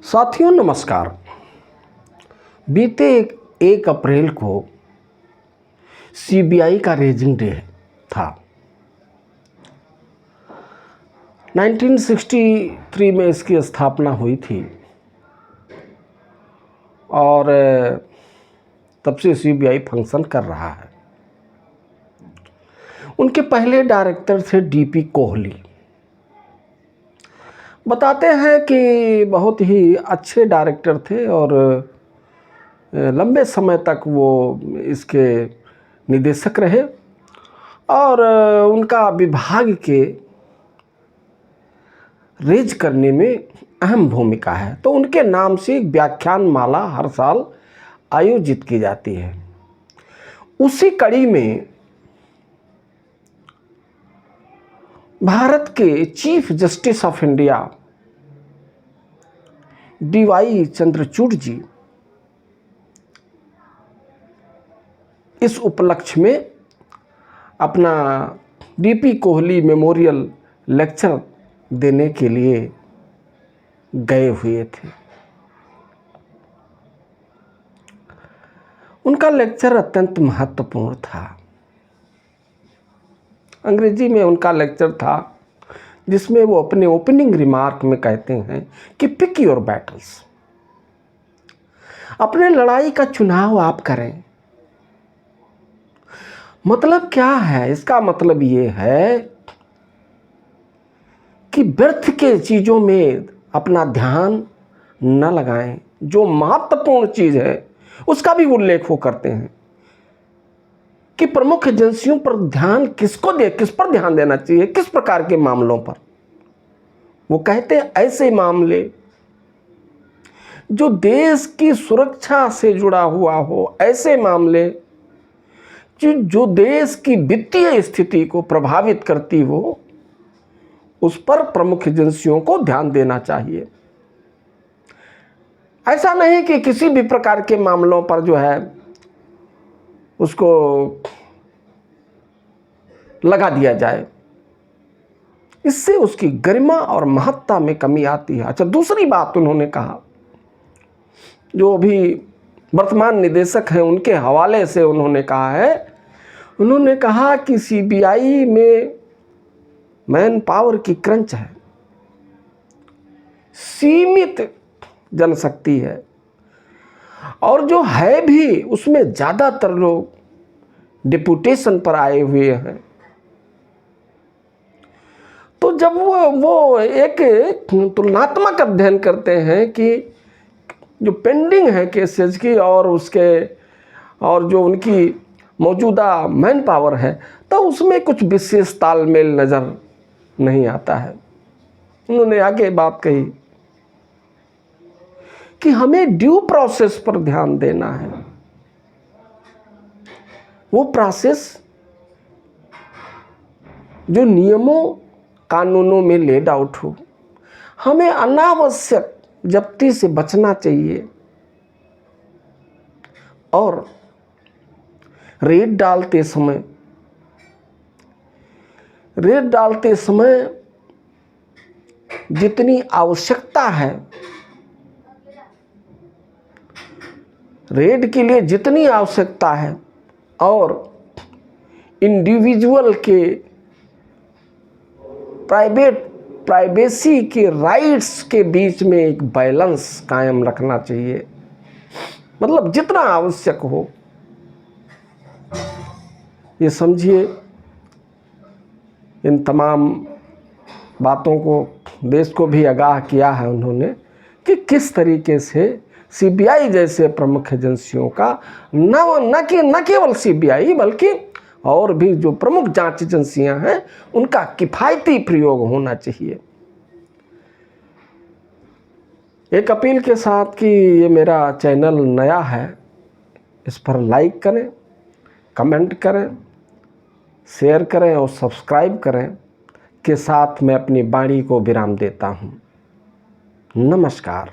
साथियों नमस्कार। बीते 1 अप्रैल को सीबीआई का रेजिंग डे था। 1963 में इसकी स्थापना हुई थी और तब से सीबीआई फंक्शन कर रहा है। उनके पहले डायरेक्टर थे डीपी कोहली। बताते हैं कि बहुत ही अच्छे डायरेक्टर थे और लंबे समय तक वो इसके निदेशक रहे और उनका विभाग के रेज करने में अहम भूमिका है। तो उनके नाम से एक व्याख्यान माला हर साल आयोजित की जाती है। उसी कड़ी में भारत के chief justice of India D Y Chandrachud ji इस उपलक्ष्य में अपना डीपी कोहली मेमोरियल लेक्चर देने के लिए गए हुए थे। उनका लेक्चर अत्यंत महत्वपूर्ण था। अंग्रेजी में उनका लेक्चर था जिसमें वो अपने ओपनिंग रिमार्क में कहते हैं कि पिक योर बैटल्स, अपने लड़ाई का चुनाव आप करें। मतलब क्या है? इसका मतलब ये है कि व्यर्थ के चीज़ों में अपना ध्यान न लगाएं। जो महत्वपूर्ण चीज़ है उसका भी उल्लेख वो करते हैं कि प्रमुख एजेंसियों पर ध्यान किस पर ध्यान देना चाहिए, किस प्रकार के मामलों पर। वो कहते हैं ऐसे मामले जो देश की सुरक्षा से जुड़ा हुआ हो, ऐसे मामले जो देश की वित्तीय स्थिति को प्रभावित करती हो, उस पर प्रमुख एजेंसियों को ध्यान देना चाहिए। ऐसा नहीं कि किसी भी प्रकार के मामलों पर जो है उसको लगा दिया जाए, इससे उसकी गरिमा और महत्ता में कमी आती है। अच्छा, दूसरी बात उन्होंने कहा, जो भी वर्तमान निदेशक हैं उनके हवाले से उन्होंने कहा है, उन्होंने कहा कि सीबीआई में मैन पावर की क्रंच है, सीमित जनशक्ति है और जो है भी उसमें ज़्यादातर लोग डिप्यूटेशन पर आए हुए हैं। तो जब वो एक तुलनात्मक अध्ययन करते हैं कि जो पेंडिंग है केसेस की और जो उनकी मौजूदा मैन पावर है, तो उसमें कुछ विशेष तालमेल नज़र नहीं आता है। उन्होंने आगे बात कही कि हमें ड्यू प्रोसेस पर ध्यान देना है। वो प्रोसेस जो नियमों कानूनों में लेड आउट हो। हमें अनावश्यक जब्ती से बचना चाहिए और रेड डालते समय जितनी आवश्यकता है, रेड के लिए जितनी आवश्यकता है और इंडिविजुअल के प्राइवेसी के राइट्स के बीच में एक बैलेंस कायम रखना चाहिए। मतलब जितना आवश्यक हो, ये समझिए। इन तमाम बातों को देश को भी आगाह किया है उन्होंने कि किस तरीके से सीबीआई जैसे प्रमुख एजेंसियों का न केवल सीबीआई बल्कि और भी जो प्रमुख जांच एजेंसियां हैं उनका किफ़ायती प्रयोग होना चाहिए। एक अपील के साथ कि ये मेरा चैनल नया है, इस पर लाइक करें, कमेंट करें, शेयर करें और सब्सक्राइब करें के साथ मैं अपनी वाणी को विराम देता हूँ। नमस्कार।